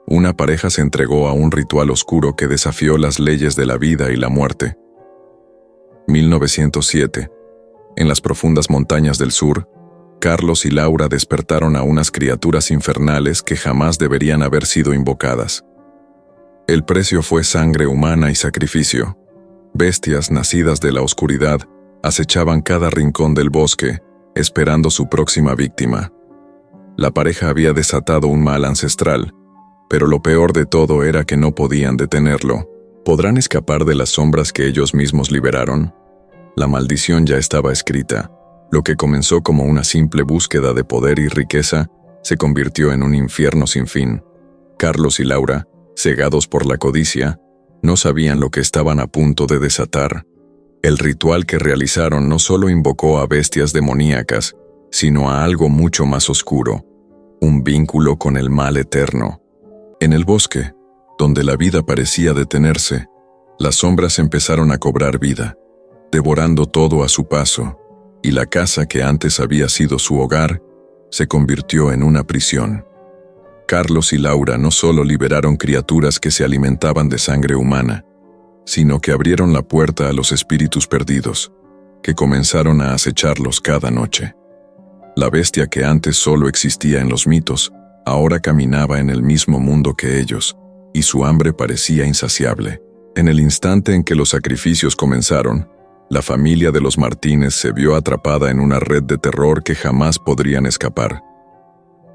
una pareja se entregó a un ritual oscuro que desafió las leyes de la vida y la muerte. 1907. En las profundas montañas del sur, Carlos y Laura despertaron a unas criaturas infernales que jamás deberían haber sido invocadas. El precio fue sangre humana y sacrificio. Bestias nacidas de la oscuridad acechaban cada rincón del bosque, esperando su próxima víctima. La pareja había desatado un mal ancestral, pero lo peor de todo era que no podían detenerlo. ¿Podrán escapar de las sombras que ellos mismos liberaron? La maldición ya estaba escrita. Lo que comenzó como una simple búsqueda de poder y riqueza se convirtió en un infierno sin fin. Carlos y Laura, cegados por la codicia, no sabían lo que estaban a punto de desatar. El ritual que realizaron no solo invocó a bestias demoníacas, sino a algo mucho más oscuro, un vínculo con el mal eterno. En el bosque, donde la vida parecía detenerse, las sombras empezaron a cobrar vida, devorando todo a su paso, y la casa que antes había sido su hogar se convirtió en una prisión. Carlos y Laura no solo liberaron criaturas que se alimentaban de sangre humana, sino que abrieron la puerta a los espíritus perdidos, que comenzaron a acecharlos cada noche. La bestia que antes solo existía en los mitos, ahora caminaba en el mismo mundo que ellos, y su hambre parecía insaciable. En el instante en que los sacrificios comenzaron, la familia de los Martínez se vio atrapada en una red de terror que jamás podrían escapar.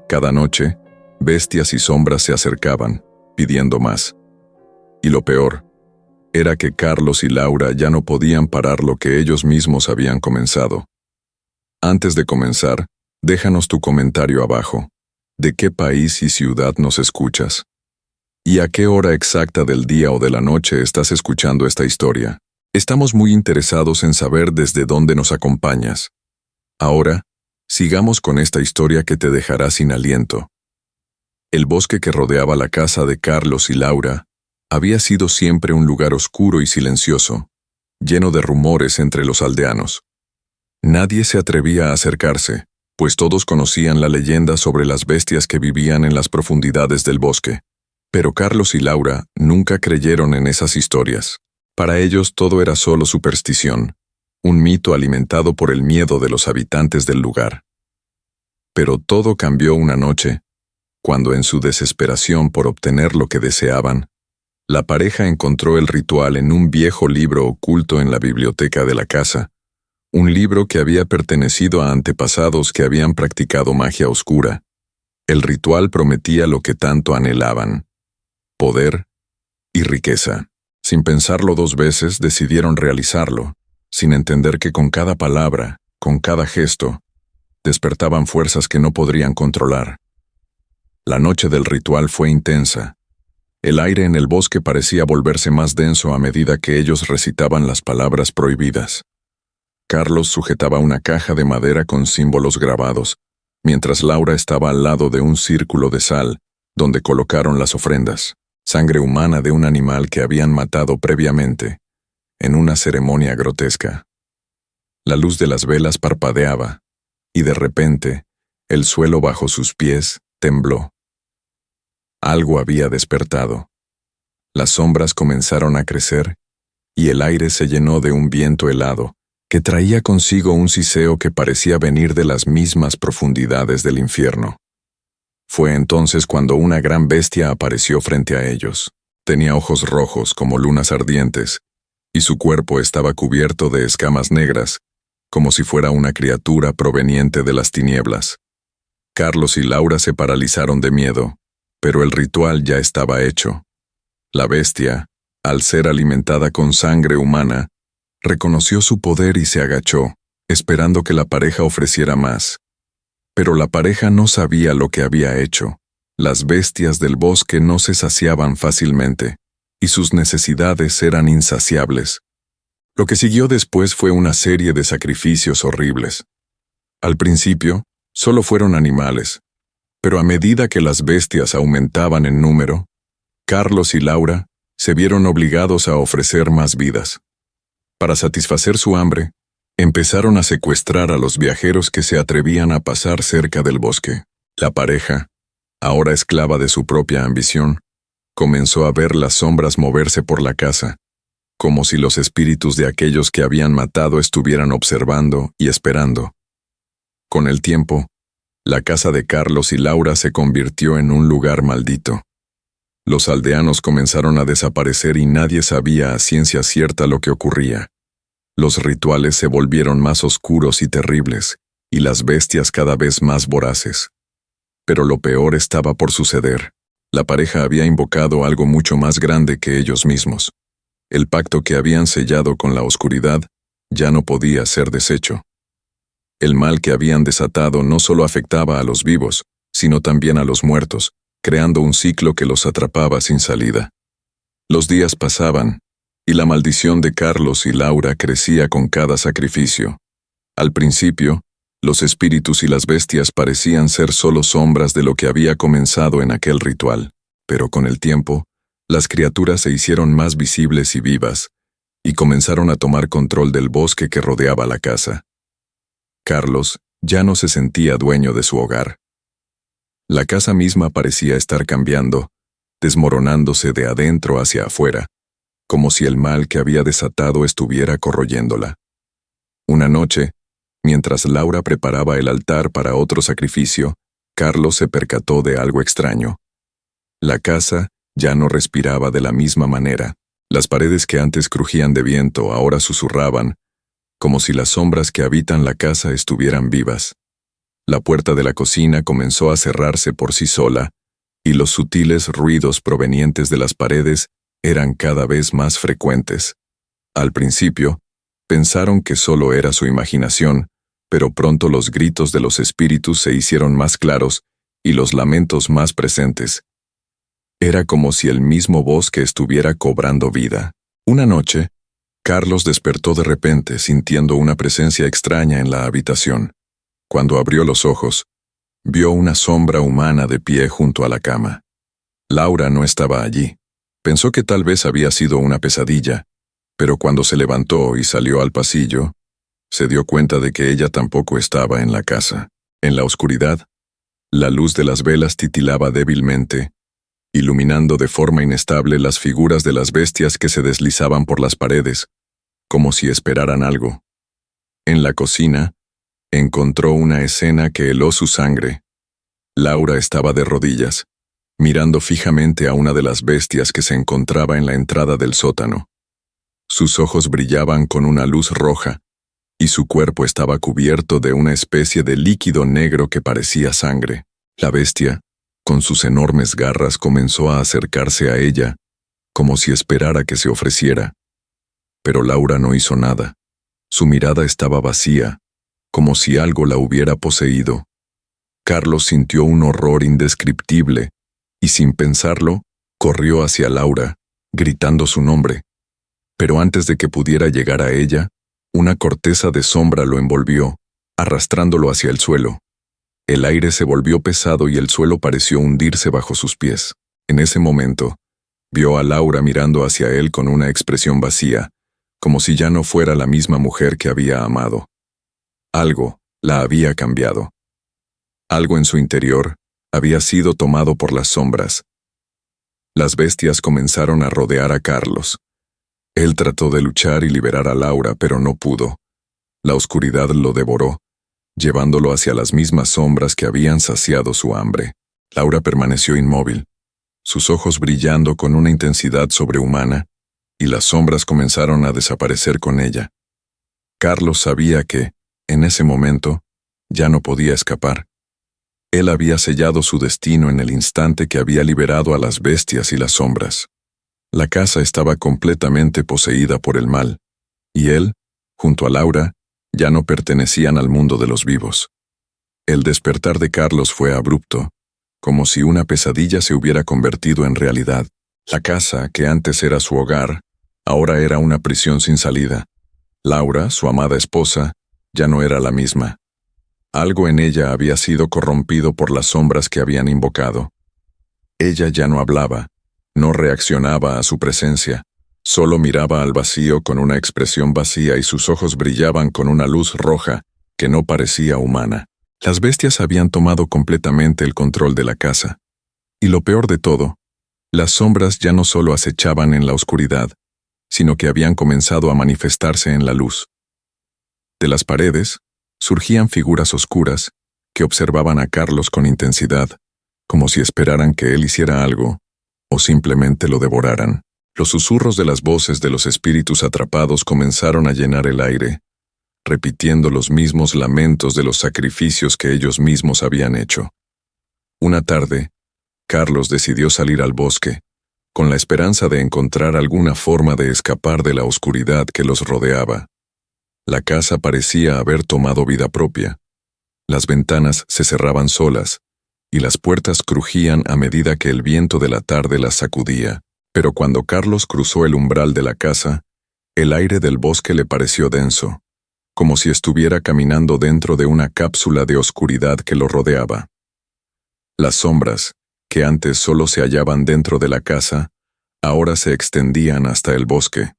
Cada noche, bestias y sombras se acercaban, pidiendo más. Y lo peor, era que Carlos y Laura ya no podían parar lo que ellos mismos habían comenzado. Antes de comenzar, déjanos tu comentario abajo. ¿De qué país y ciudad nos escuchas? ¿Y a qué hora exacta del día o de la noche estás escuchando esta historia? Estamos muy interesados en saber desde dónde nos acompañas. Ahora, sigamos con esta historia que te dejará sin aliento. El bosque que rodeaba la casa de Carlos y Laura había sido siempre un lugar oscuro y silencioso, lleno de rumores entre los aldeanos. Nadie se atrevía a acercarse, pues todos conocían la leyenda sobre las bestias que vivían en las profundidades del bosque. Pero Carlos y Laura nunca creyeron en esas historias. Para ellos todo era solo superstición, un mito alimentado por el miedo de los habitantes del lugar. Pero todo cambió una noche, cuando en su desesperación por obtener lo que deseaban, la pareja encontró el ritual en un viejo libro oculto en la biblioteca de la casa, un libro que había pertenecido a antepasados que habían practicado magia oscura. El ritual prometía lo que tanto anhelaban: poder y riqueza. Sin pensarlo dos veces, decidieron realizarlo, sin entender que con cada palabra, con cada gesto, despertaban fuerzas que no podrían controlar. La noche del ritual fue intensa. El aire en el bosque parecía volverse más denso a medida que ellos recitaban las palabras prohibidas. Carlos sujetaba una caja de madera con símbolos grabados, mientras Laura estaba al lado de un círculo de sal, donde colocaron las ofrendas, sangre humana de un animal que habían matado previamente, en una ceremonia grotesca. La luz de las velas parpadeaba, y de repente, el suelo bajo sus pies tembló. Algo había despertado. Las sombras comenzaron a crecer, y el aire se llenó de un viento helado, que traía consigo un siseo que parecía venir de las mismas profundidades del infierno. Fue entonces cuando una gran bestia apareció frente a ellos. Tenía ojos rojos como lunas ardientes, y su cuerpo estaba cubierto de escamas negras, como si fuera una criatura proveniente de las tinieblas. Carlos y Laura se paralizaron de miedo, pero el ritual ya estaba hecho. La bestia, al ser alimentada con sangre humana, reconoció su poder y se agachó, esperando que la pareja ofreciera más. Pero la pareja no sabía lo que había hecho. Las bestias del bosque no se saciaban fácilmente, y sus necesidades eran insaciables. Lo que siguió después fue una serie de sacrificios horribles. Al principio, solo fueron animales, pero a medida que las bestias aumentaban en número, Carlos y Laura se vieron obligados a ofrecer más vidas. Para satisfacer su hambre, empezaron a secuestrar a los viajeros que se atrevían a pasar cerca del bosque. La pareja, ahora esclava de su propia ambición, comenzó a ver las sombras moverse por la casa, como si los espíritus de aquellos que habían matado estuvieran observando y esperando. Con el tiempo, la casa de Carlos y Laura se convirtió en un lugar maldito. Los aldeanos comenzaron a desaparecer y nadie sabía a ciencia cierta lo que ocurría. Los rituales se volvieron más oscuros y terribles, y las bestias cada vez más voraces. Pero lo peor estaba por suceder. La pareja había invocado algo mucho más grande que ellos mismos. El pacto que habían sellado con la oscuridad ya no podía ser deshecho. El mal que habían desatado no solo afectaba a los vivos, sino también a los muertos, creando un ciclo que los atrapaba sin salida. Los días pasaban, y la maldición de Carlos y Laura crecía con cada sacrificio. Al principio, los espíritus y las bestias parecían ser solo sombras de lo que había comenzado en aquel ritual, pero con el tiempo, las criaturas se hicieron más visibles y vivas, y comenzaron a tomar control del bosque que rodeaba la casa. Carlos ya no se sentía dueño de su hogar. La casa misma parecía estar cambiando, desmoronándose de adentro hacia afuera, como si el mal que había desatado estuviera corroyéndola. Una noche, mientras Laura preparaba el altar para otro sacrificio, Carlos se percató de algo extraño. La casa ya no respiraba de la misma manera. Las paredes que antes crujían de viento ahora susurraban, como si las sombras que habitan la casa estuvieran vivas. La puerta de la cocina comenzó a cerrarse por sí sola, y los sutiles ruidos provenientes de las paredes eran cada vez más frecuentes. Al principio, pensaron que solo era su imaginación, pero pronto los gritos de los espíritus se hicieron más claros y los lamentos más presentes. Era como si el mismo bosque estuviera cobrando vida. Una noche, Carlos despertó de repente sintiendo una presencia extraña en la habitación. Cuando abrió los ojos, vio una sombra humana de pie junto a la cama. Laura no estaba allí. Pensó que tal vez había sido una pesadilla, pero cuando se levantó y salió al pasillo, se dio cuenta de que ella tampoco estaba en la casa. En la oscuridad, la luz de las velas titilaba débilmente, iluminando de forma inestable las figuras de las bestias que se deslizaban por las paredes, como si esperaran algo. En la cocina, encontró una escena que heló su sangre. Laura estaba de rodillas, mirando fijamente a una de las bestias que se encontraba en la entrada del sótano. Sus ojos brillaban con una luz roja, y su cuerpo estaba cubierto de una especie de líquido negro que parecía sangre. La bestia, con sus enormes garras, comenzó a acercarse a ella, como si esperara que se ofreciera. Pero Laura no hizo nada. Su mirada estaba vacía, como si algo la hubiera poseído. Carlos sintió un horror indescriptible, y sin pensarlo, corrió hacia Laura, gritando su nombre. Pero antes de que pudiera llegar a ella, una corteza de sombra lo envolvió, arrastrándolo hacia el suelo. El aire se volvió pesado y el suelo pareció hundirse bajo sus pies. En ese momento, vio a Laura mirando hacia él con una expresión vacía, como si ya no fuera la misma mujer que había amado. Algo la había cambiado. Algo en su interior había sido tomado por las sombras. Las bestias comenzaron a rodear a Carlos. Él trató de luchar y liberar a Laura, pero no pudo. La oscuridad lo devoró, llevándolo hacia las mismas sombras que habían saciado su hambre. Laura permaneció inmóvil, sus ojos brillando con una intensidad sobrehumana, y las sombras comenzaron a desaparecer con ella. Carlos sabía que, en ese momento, ya no podía escapar. Él había sellado su destino en el instante que había liberado a las bestias y las sombras. La casa estaba completamente poseída por el mal, y él, junto a Laura, ya no pertenecían al mundo de los vivos. El despertar de Carlos fue abrupto, como si una pesadilla se hubiera convertido en realidad. La casa, que antes era su hogar, ahora era una prisión sin salida. Laura, su amada esposa, ya no era la misma. Algo en ella había sido corrompido por las sombras que habían invocado. Ella ya no hablaba, no reaccionaba a su presencia, solo miraba al vacío con una expresión vacía y sus ojos brillaban con una luz roja que no parecía humana. Las bestias habían tomado completamente el control de la casa. Y lo peor de todo, las sombras ya no solo acechaban en la oscuridad, sino que habían comenzado a manifestarse en la luz. De las paredes surgían figuras oscuras que observaban a Carlos con intensidad, como si esperaran que él hiciera algo, o simplemente lo devoraran. Los susurros de las voces de los espíritus atrapados comenzaron a llenar el aire, repitiendo los mismos lamentos de los sacrificios que ellos mismos habían hecho. Una tarde, Carlos decidió salir al bosque, con la esperanza de encontrar alguna forma de escapar de la oscuridad que los rodeaba. La casa parecía haber tomado vida propia. Las ventanas se cerraban solas, y las puertas crujían a medida que el viento de la tarde las sacudía. Pero cuando Carlos cruzó el umbral de la casa, el aire del bosque le pareció denso, como si estuviera caminando dentro de una cápsula de oscuridad que lo rodeaba. Las sombras, que antes solo se hallaban dentro de la casa, ahora se extendían hasta el bosque.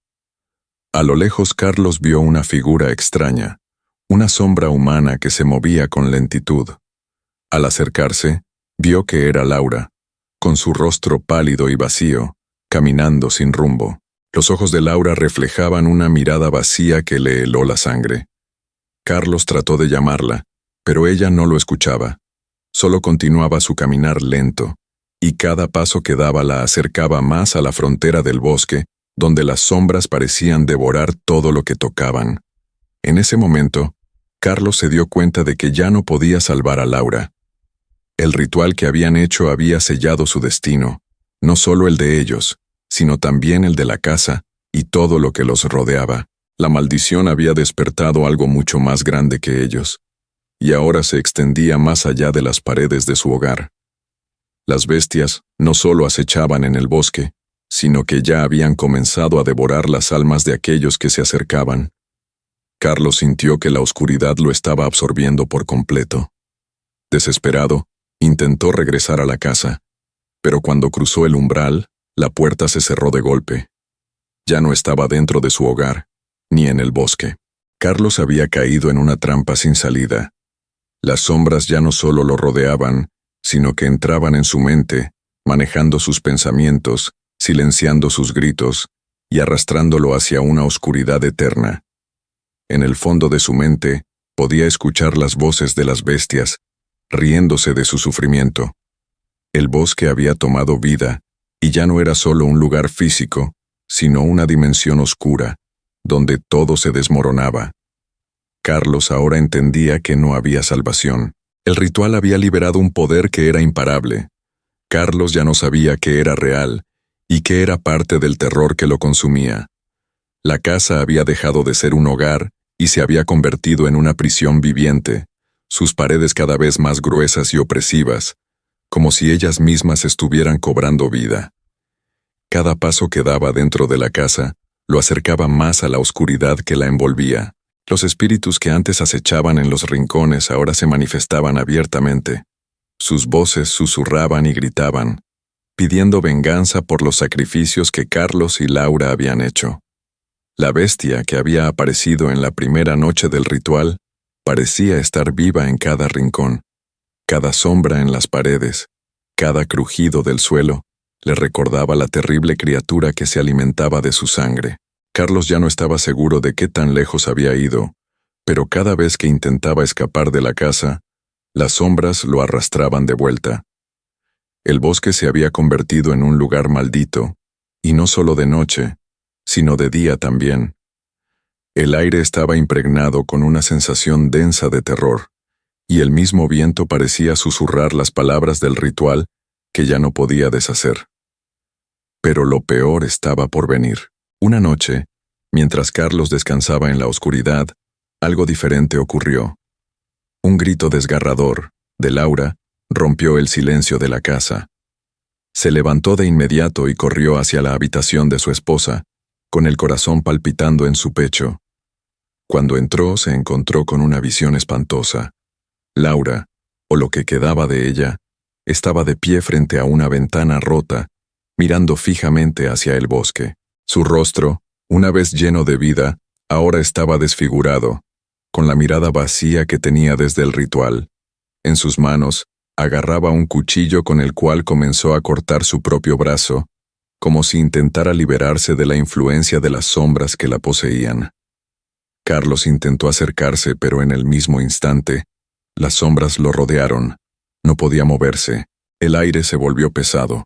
A lo lejos Carlos vio una figura extraña, una sombra humana que se movía con lentitud. Al acercarse, vio que era Laura, con su rostro pálido y vacío, caminando sin rumbo. Los ojos de Laura reflejaban una mirada vacía que le heló la sangre. Carlos trató de llamarla, pero ella no lo escuchaba. Solo continuaba su caminar lento, y cada paso que daba la acercaba más a la frontera del bosque, donde las sombras parecían devorar todo lo que tocaban. En ese momento, Carlos se dio cuenta de que ya no podía salvar a Laura. El ritual que habían hecho había sellado su destino, no solo el de ellos, sino también el de la casa y todo lo que los rodeaba. La maldición había despertado algo mucho más grande que ellos, y ahora se extendía más allá de las paredes de su hogar. Las bestias no solo acechaban en el bosque, sino que ya habían comenzado a devorar las almas de aquellos que se acercaban. Carlos sintió que la oscuridad lo estaba absorbiendo por completo. Desesperado, intentó regresar a la casa, pero cuando cruzó el umbral, la puerta se cerró de golpe. Ya no estaba dentro de su hogar, ni en el bosque. Carlos había caído en una trampa sin salida. Las sombras ya no solo lo rodeaban, sino que entraban en su mente, manejando sus pensamientos, silenciando sus gritos y arrastrándolo hacia una oscuridad eterna. En el fondo de su mente, podía escuchar las voces de las bestias, riéndose de su sufrimiento. El bosque había tomado vida, y ya no era solo un lugar físico, sino una dimensión oscura, donde todo se desmoronaba. Carlos ahora entendía que no había salvación. El ritual había liberado un poder que era imparable. Carlos ya no sabía qué era real, y qué era parte del terror que lo consumía. La casa había dejado de ser un hogar, y se había convertido en una prisión viviente, sus paredes cada vez más gruesas y opresivas, como si ellas mismas estuvieran cobrando vida. Cada paso que daba dentro de la casa lo acercaba más a la oscuridad que la envolvía. Los espíritus que antes acechaban en los rincones ahora se manifestaban abiertamente. Sus voces susurraban y gritaban, pidiendo venganza por los sacrificios que Carlos y Laura habían hecho. La bestia que había aparecido en la primera noche del ritual parecía estar viva en cada rincón. Cada sombra en las paredes, cada crujido del suelo, le recordaba la terrible criatura que se alimentaba de su sangre. Carlos ya no estaba seguro de qué tan lejos había ido, pero cada vez que intentaba escapar de la casa, las sombras lo arrastraban de vuelta. El bosque se había convertido en un lugar maldito, y no solo de noche, sino de día también. El aire estaba impregnado con una sensación densa de terror, y el mismo viento parecía susurrar las palabras del ritual que ya no podía deshacer. Pero lo peor estaba por venir. Una noche, mientras Carlos descansaba en la oscuridad, algo diferente ocurrió. Un grito desgarrador, de Laura, rompió el silencio de la casa. Se levantó de inmediato y corrió hacia la habitación de su esposa, con el corazón palpitando en su pecho. Cuando entró, se encontró con una visión espantosa. Laura, o lo que quedaba de ella, estaba de pie frente a una ventana rota, mirando fijamente hacia el bosque. Su rostro, una vez lleno de vida, ahora estaba desfigurado, con la mirada vacía que tenía desde el ritual. En sus manos, Agarraba un cuchillo con el cual comenzó a cortar su propio brazo, como si intentara liberarse de la influencia de las sombras que la poseían. Carlos intentó acercarse, pero en el mismo instante, las sombras lo rodearon. No podía moverse, el aire se volvió pesado,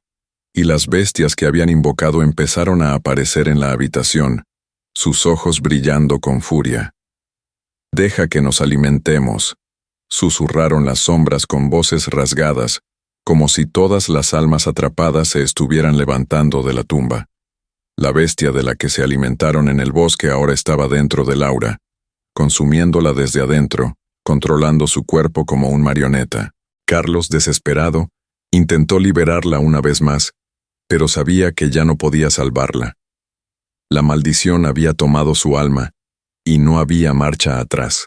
y las bestias que habían invocado empezaron a aparecer en la habitación, sus ojos brillando con furia. «Deja que nos alimentemos», susurraron las sombras con voces rasgadas, como si todas las almas atrapadas se estuvieran levantando de la tumba. La bestia de la que se alimentaron en el bosque ahora estaba dentro de Laura, consumiéndola desde adentro, controlando su cuerpo como un marioneta. Carlos, desesperado, intentó liberarla una vez más, pero sabía que ya no podía salvarla. La maldición había tomado su alma, y no había marcha atrás.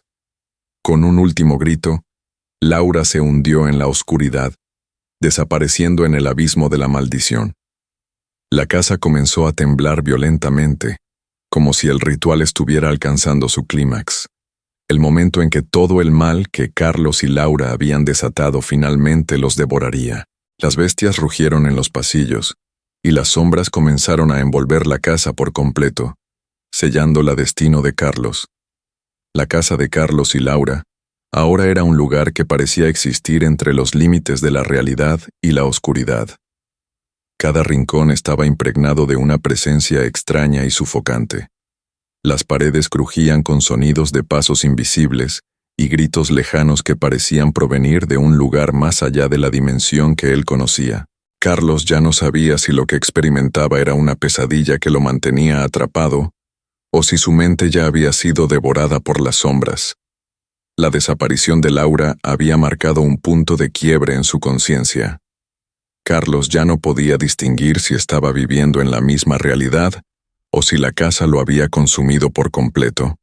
Con un último grito, Laura se hundió en la oscuridad, desapareciendo en el abismo de la maldición. La casa comenzó a temblar violentamente, como si el ritual estuviera alcanzando su clímax. El momento en que todo el mal que Carlos y Laura habían desatado finalmente los devoraría. Las bestias rugieron en los pasillos, y las sombras comenzaron a envolver la casa por completo, sellando el destino de Carlos. La casa de Carlos y Laura ahora era un lugar que parecía existir entre los límites de la realidad y la oscuridad. Cada rincón estaba impregnado de una presencia extraña y sufocante. Las paredes crujían con sonidos de pasos invisibles y gritos lejanos que parecían provenir de un lugar más allá de la dimensión que él conocía. Carlos ya no sabía si lo que experimentaba era una pesadilla que lo mantenía atrapado o si su mente ya había sido devorada por las sombras. La desaparición de Laura había marcado un punto de quiebre en su conciencia. Carlos ya no podía distinguir si estaba viviendo en la misma realidad o si la casa lo había consumido por completo.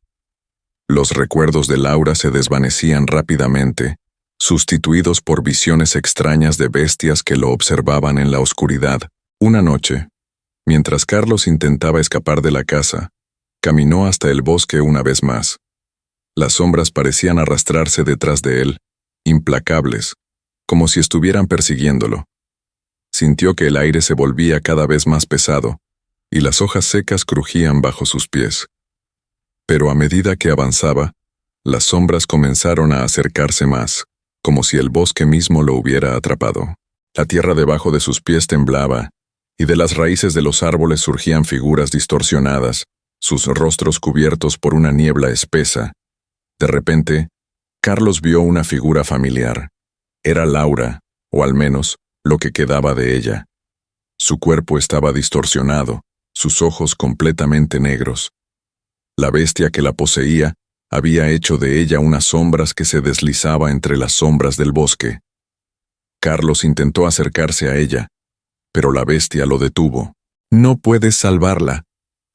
Los recuerdos de Laura se desvanecían rápidamente, sustituidos por visiones extrañas de bestias que lo observaban en la oscuridad. Una noche, mientras Carlos intentaba escapar de la casa, caminó hasta el bosque una vez más. Las sombras parecían arrastrarse detrás de él, implacables, como si estuvieran persiguiéndolo. Sintió que el aire se volvía cada vez más pesado, y las hojas secas crujían bajo sus pies. Pero a medida que avanzaba, las sombras comenzaron a acercarse más, como si el bosque mismo lo hubiera atrapado. La tierra debajo de sus pies temblaba, y de las raíces de los árboles surgían figuras distorsionadas, sus rostros cubiertos por una niebla espesa. De repente, Carlos vio una figura familiar. Era Laura, o al menos, lo que quedaba de ella. Su cuerpo estaba distorsionado, sus ojos completamente negros. La bestia que la poseía había hecho de ella unas sombras que se deslizaba entre las sombras del bosque. Carlos intentó acercarse a ella, pero la bestia lo detuvo. «No puedes salvarla»,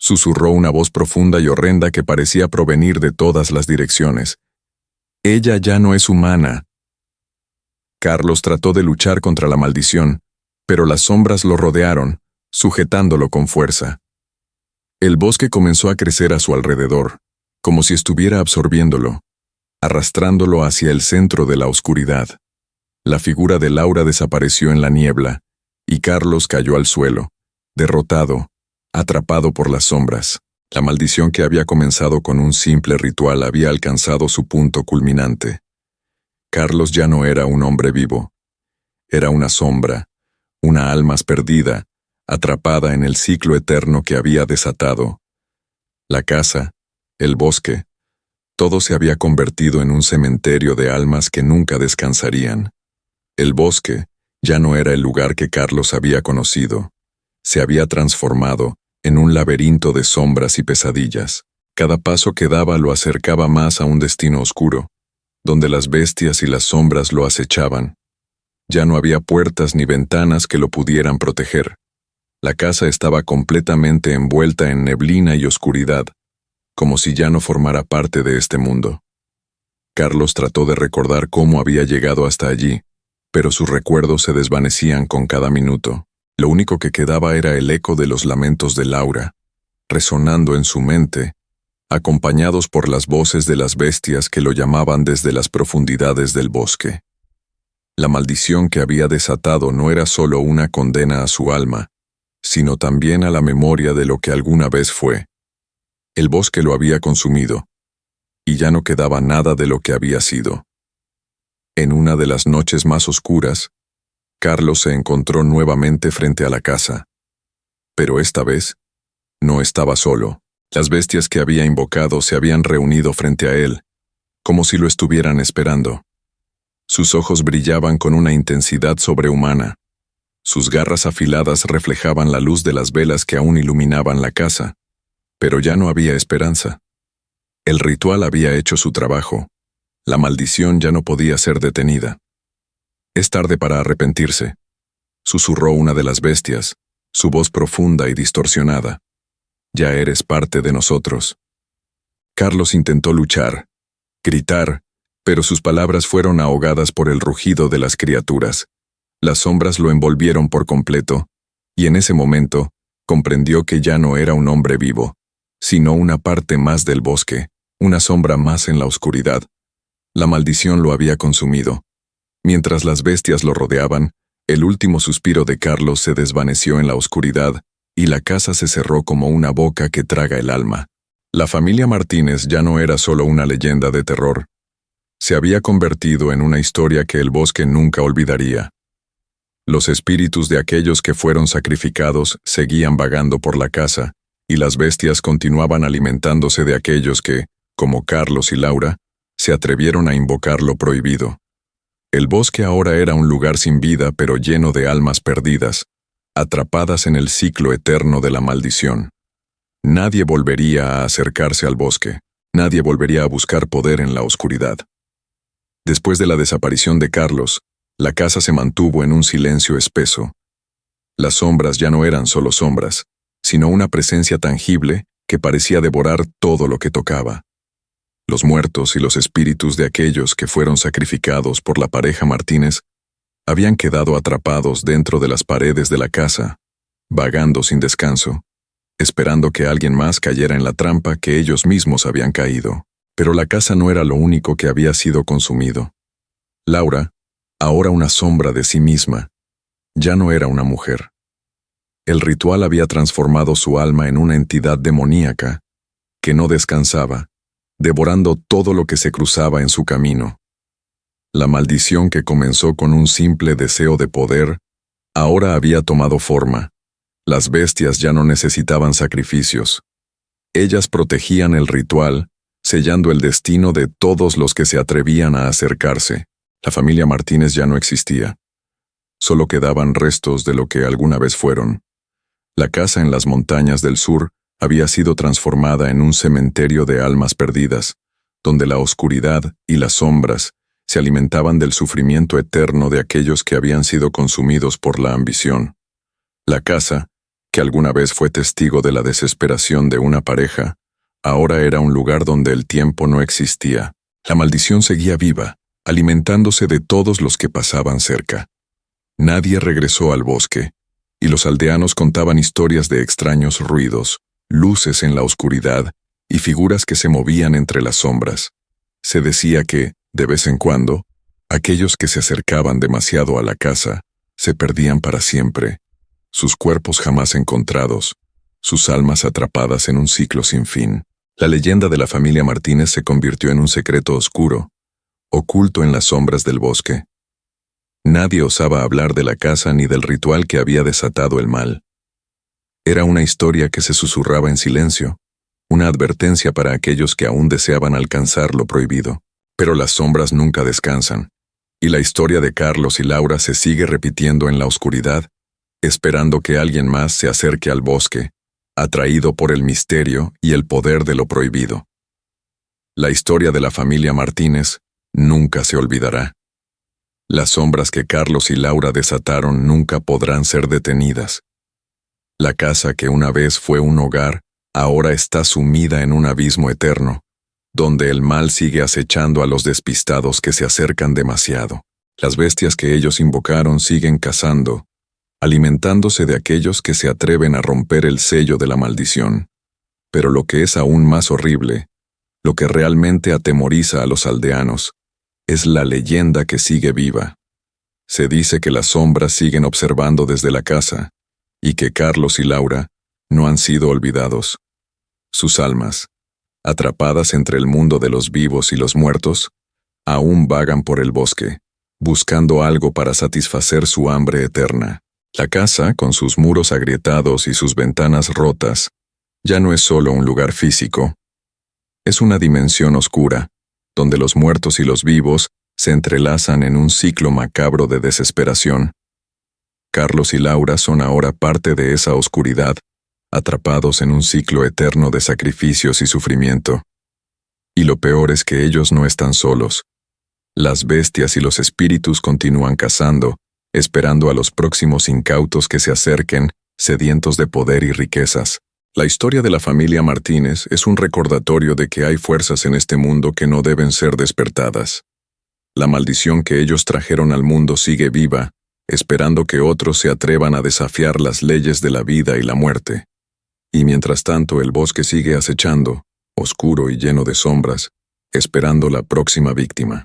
susurró una voz profunda y horrenda que parecía provenir de todas las direcciones. «Ella ya no es humana». Carlos trató de luchar contra la maldición, pero las sombras lo rodearon, sujetándolo con fuerza. El bosque comenzó a crecer a su alrededor, como si estuviera absorbiéndolo, arrastrándolo hacia el centro de la oscuridad. La figura de Laura desapareció en la niebla, y Carlos cayó al suelo, derrotado, atrapado por las sombras. La maldición que había comenzado con un simple ritual había alcanzado su punto culminante. Carlos ya no era un hombre vivo. Era una sombra, una alma perdida, atrapada en el ciclo eterno que había desatado. La casa, el bosque, todo se había convertido en un cementerio de almas que nunca descansarían. El bosque ya no era el lugar que Carlos había conocido. Se había transformado en un laberinto de sombras y pesadillas. Cada paso que daba lo acercaba más a un destino oscuro, donde las bestias y las sombras lo acechaban. Ya no había puertas ni ventanas que lo pudieran proteger. La casa estaba completamente envuelta en neblina y oscuridad, como si ya no formara parte de este mundo. Carlos trató de recordar cómo había llegado hasta allí, pero sus recuerdos se desvanecían con cada minuto. Lo único que quedaba era el eco de los lamentos de Laura, resonando en su mente, acompañados por las voces de las bestias que lo llamaban desde las profundidades del bosque. La maldición que había desatado no era solo una condena a su alma, sino también a la memoria de lo que alguna vez fue. El bosque lo había consumido, y ya no quedaba nada de lo que había sido. En una de las noches más oscuras, Carlos se encontró nuevamente frente a la casa. Pero esta vez, no estaba solo. Las bestias que había invocado se habían reunido frente a él, como si lo estuvieran esperando. Sus ojos brillaban con una intensidad sobrehumana. Sus garras afiladas reflejaban la luz de las velas que aún iluminaban la casa. Pero ya no había esperanza. El ritual había hecho su trabajo. La maldición ya no podía ser detenida. «Es tarde para arrepentirse», susurró una de las bestias, su voz profunda y distorsionada. «Ya eres parte de nosotros». Carlos intentó luchar, gritar, pero sus palabras fueron ahogadas por el rugido de las criaturas. Las sombras lo envolvieron por completo, y en ese momento comprendió que ya no era un hombre vivo, sino una parte más del bosque, una sombra más en la oscuridad. La maldición lo había consumido. Mientras las bestias lo rodeaban, el último suspiro de Carlos se desvaneció en la oscuridad, y la casa se cerró como una boca que traga el alma. La familia Martínez ya no era solo una leyenda de terror. Se había convertido en una historia que el bosque nunca olvidaría. Los espíritus de aquellos que fueron sacrificados seguían vagando por la casa, y las bestias continuaban alimentándose de aquellos que, como Carlos y Laura, se atrevieron a invocar lo prohibido. El bosque ahora era un lugar sin vida pero lleno de almas perdidas, atrapadas en el ciclo eterno de la maldición. Nadie volvería a acercarse al bosque, nadie volvería a buscar poder en la oscuridad. Después de la desaparición de Carlos, la casa se mantuvo en un silencio espeso. Las sombras ya no eran solo sombras, sino una presencia tangible que parecía devorar todo lo que tocaba. Los muertos y los espíritus de aquellos que fueron sacrificados por la pareja Martínez habían quedado atrapados dentro de las paredes de la casa, vagando sin descanso, esperando que alguien más cayera en la trampa que ellos mismos habían caído. Pero la casa no era lo único que había sido consumido. Laura, ahora una sombra de sí misma, ya no era una mujer. El ritual había transformado su alma en una entidad demoníaca que no descansaba, devorando todo lo que se cruzaba en su camino. La maldición que comenzó con un simple deseo de poder, ahora había tomado forma. Las bestias ya no necesitaban sacrificios. Ellas protegían el ritual, sellando el destino de todos los que se atrevían a acercarse. La familia Martínez ya no existía. Solo quedaban restos de lo que alguna vez fueron. La casa en las montañas del sur había sido transformada en un cementerio de almas perdidas, donde la oscuridad y las sombras se alimentaban del sufrimiento eterno de aquellos que habían sido consumidos por la ambición. La casa, que alguna vez fue testigo de la desesperación de una pareja, ahora era un lugar donde el tiempo no existía. La maldición seguía viva, alimentándose de todos los que pasaban cerca. Nadie regresó al bosque, y los aldeanos contaban historias de extraños ruidos, luces en la oscuridad y figuras que se movían entre las sombras. Se decía que, de vez en cuando, aquellos que se acercaban demasiado a la casa se perdían para siempre, sus cuerpos jamás encontrados, sus almas atrapadas en un ciclo sin fin. La leyenda de la familia Martínez se convirtió en un secreto oscuro, oculto en las sombras del bosque. Nadie osaba hablar de la casa ni del ritual que había desatado el mal. Era una historia que se susurraba en silencio, una advertencia para aquellos que aún deseaban alcanzar lo prohibido. Pero las sombras nunca descansan, y la historia de Carlos y Laura se sigue repitiendo en la oscuridad, esperando que alguien más se acerque al bosque, atraído por el misterio y el poder de lo prohibido. La historia de la familia Martínez nunca se olvidará. Las sombras que Carlos y Laura desataron nunca podrán ser detenidas. La casa que una vez fue un hogar, ahora está sumida en un abismo eterno, donde el mal sigue acechando a los despistados que se acercan demasiado. Las bestias que ellos invocaron siguen cazando, alimentándose de aquellos que se atreven a romper el sello de la maldición. Pero lo que es aún más horrible, lo que realmente atemoriza a los aldeanos, es la leyenda que sigue viva. Se dice que las sombras siguen observando desde la casa, y que Carlos y Laura no han sido olvidados. Sus almas, atrapadas entre el mundo de los vivos y los muertos, aún vagan por el bosque, buscando algo para satisfacer su hambre eterna. La casa, con sus muros agrietados y sus ventanas rotas, ya no es solo un lugar físico. Es una dimensión oscura, donde los muertos y los vivos se entrelazan en un ciclo macabro de desesperación. Carlos y Laura son ahora parte de esa oscuridad, atrapados en un ciclo eterno de sacrificios y sufrimiento. Y lo peor es que ellos no están solos. Las bestias y los espíritus continúan cazando, esperando a los próximos incautos que se acerquen, sedientos de poder y riquezas. La historia de la familia Martínez es un recordatorio de que hay fuerzas en este mundo que no deben ser despertadas. La maldición que ellos trajeron al mundo sigue viva, esperando que otros se atrevan a desafiar las leyes de la vida y la muerte. Y mientras tanto el bosque sigue acechando, oscuro y lleno de sombras, esperando la próxima víctima.